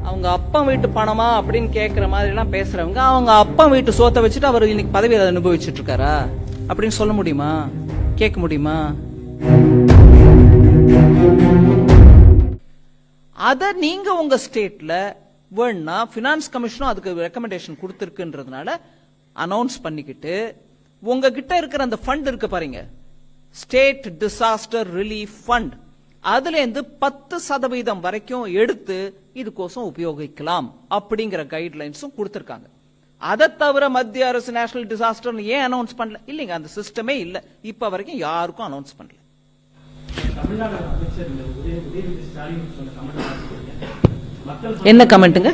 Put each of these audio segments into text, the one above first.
அவங்க அப்பா வீட்டு பணமா அப்படின்னு கேட்கிற மாதிரி எல்லாம் பேசுறவங்க அவங்க அப்பா வீட்டு சோத்தை வச்சுட்டு அவர் இன்னைக்கு பதவியை அனுபவிச்சுட்டு இருக்காரா அப்படின்னு சொல்ல முடியுமா? கேட்க முடியுமா? அத நீங்க உங்க ஸ்டேட்ல வேணா பினான்ஸ் கமிஷனும் அதுக்கு ரெக்கமெண்டேஷன் கொடுத்திருக்குன்றதுனால அனௌன்ஸ் பண்ணிக்கிட்டு உங்ககிட்ட இருக்கிற அந்த ஃபண்ட் இருக்கு பாருங்க, ஸ்டேட் டிசாஸ்டர் ரிலீஃப் ஃபண்ட், அதுல இருந்து 10% வரைக்கும் எடுத்து இதுக்கோசம் உபயோகிக்கலாம் அப்படிங்கிற கைட்லைன்ஸும் கொடுத்திருக்காங்க. அதை தவிர மத்திய அரசு நேஷனல் டிசாஸ்டர் ஏன் அனௌன்ஸ் பண்ணல? இல்லைங்க, அந்த சிஸ்டமே இல்ல, இப்ப வரைக்கும் யாருக்கும் அனௌன்ஸ் பண்ணல. என்ன கமெண்ட்டுங்க?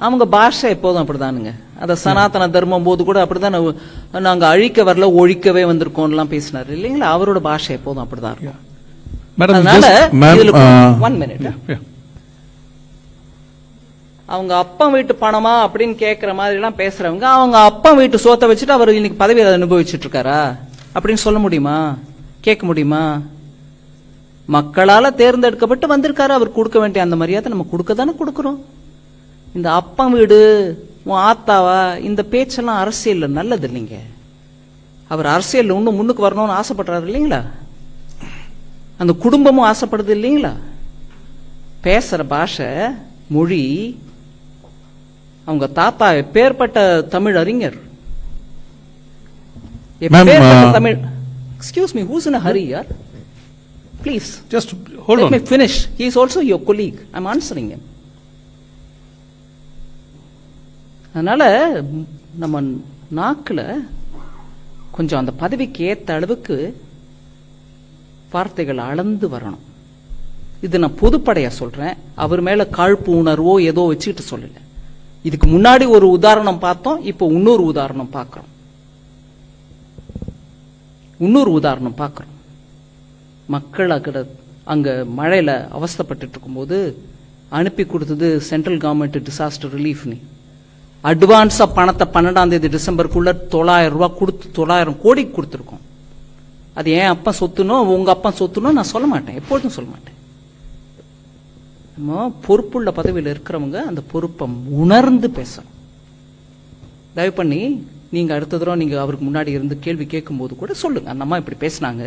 அவங்க பாஷை எப்போதும் அப்படிதானுங்க. அத சனாதன தர்மம் போது கூட அப்படிதான் நாங்க அழிக்க வரல ஒழிக்கவே வந்திருக்கோம் பேசினாரு இல்லைங்களா? அவரோட பாஷை எப்போதும் அப்படிதான் இருக்கும். அவங்க அப்பா வீட்டு பணமா அப்படின்னு கேட்கிற மாதிரி எல்லாம் பேசுறவங்க அவங்க அப்பா வீட்டு சோத்தை வச்சுட்டு அவர் இன்னைக்கு பதவியை அனுபவிச்சுட்டு இருக்காரா அப்படின்னு சொல்ல முடியுமா? கேட்க முடியுமா? மக்களால தேர்ந்தெடுக்கப்பட்டு வந்திருக்காரு, அவர் கொடுக்க வேண்டிய அந்த மரியாதை நம்ம கொடுக்க தானே கொடுக்கிறோம். இந்த அப்பா வீடு உன் ஆத்தாவா இந்த பேச்செல்லாம் அரசியல் நல்லது இல்லைங்க. அவர் அரசியல் இன்னும் முன்னுக்கு வரணும்னு ஆசைப்படுறாரு இல்லைங்களா? அந்த குடும்பமும் ஆசைப்படுது இல்லைங்களா? பேசுற பாஷை மொழி, அவங்க தாத்தா எப்பேற்பட்ட தமிழ் அறிஞர், Tamil. Excuse me, who's in a hurry, yaar? Please, just hold on. Let me finish. He is also your colleague. I'm answering him. அதனால நம்ம நாக்குல கொஞ்சம் அந்த பதவிக்கு ஏத்த அளவுக்கு வார்த்தைகள் அளந்து வரணும். இது நான் பொதுப்படையா சொல்றேன், அவர் மேல காழ்ப்பு உணர்வோ ஏதோ வச்சுக்கிட்டு சொல்லல. இதுக்கு முன்னாடி ஒரு உதாரணம் பார்த்தோம், இப்போ இன்னொரு உதாரணம் பார்க்கிறோம். மக்கள் அங்க மழையில அவஸ்தைப்பட்டு இருக்கும்போது அனுப்பி கொடுத்தது சென்ட்ரல் கவர்மெண்ட் டிசாஸ்டர் ரிலீஃப். அட்வான்ஸா பணத்தை 12ஆம் தேதி டிசம்பருக்குள்ள 900 ரூபாய் கொடுத்து 900 கோடி கொடுத்திருக்கோம். அது ஏன் அப்பா சொத்துனோ உங்க அப்பா சொத்துனோ நான் சொல்ல மாட்டேன், எப்பொழுதும் சொல்ல மாட்டேன். நம்ம பொறுப்புள்ள பதவியில் இருக்கிறவங்க அந்த பொறுப்பை உணர்ந்து பேசணும். தயவு பண்ணி நீங்க அடுத்த தடவை நீங்க அவருக்கு முன்னாடி இருந்து கேள்வி கேட்கும் போது கூட சொல்லுங்க, அந்த அம்மா இப்படி பேசினாங்க,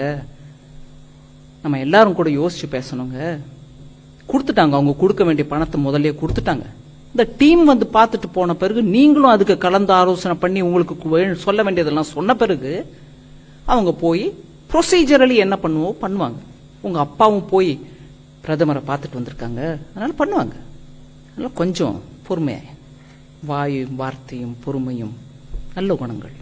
நம்ம எல்லாரும் கூட யோசிச்சு பேசணுங்க. கொடுத்துட்டாங்க, அவங்க கொடுக்க வேண்டிய பணத்தை முதல்ல கொடுத்துட்டாங்க. இந்த டீம் வந்து பார்த்துட்டு போன பிறகு நீங்களும் அதுக்கு கலந்து ஆலோசனை பண்ணி உங்களுக்கு சொல்ல வேண்டியதெல்லாம் சொன்ன பிறகு அவங்க போய் ப்ரொசீஜரலி என்ன பண்ணுவாங்க. உங்க அப்பாவும் போய் பிரதமரை பார்த்துட்டு வந்திருக்காங்க, அதனால பண்ணுவாங்க. அதனால கொஞ்சம் பொறுமையா, வாயும் வார்த்தையும் பொறுமையும் நல்ல குணங்கள்.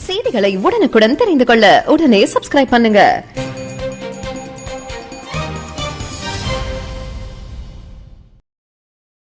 செய்திகளை உடனுக்குடன் தெரிந்து கொள்ள உடனே சப்ஸ்கிரைப் பண்ணுங்க.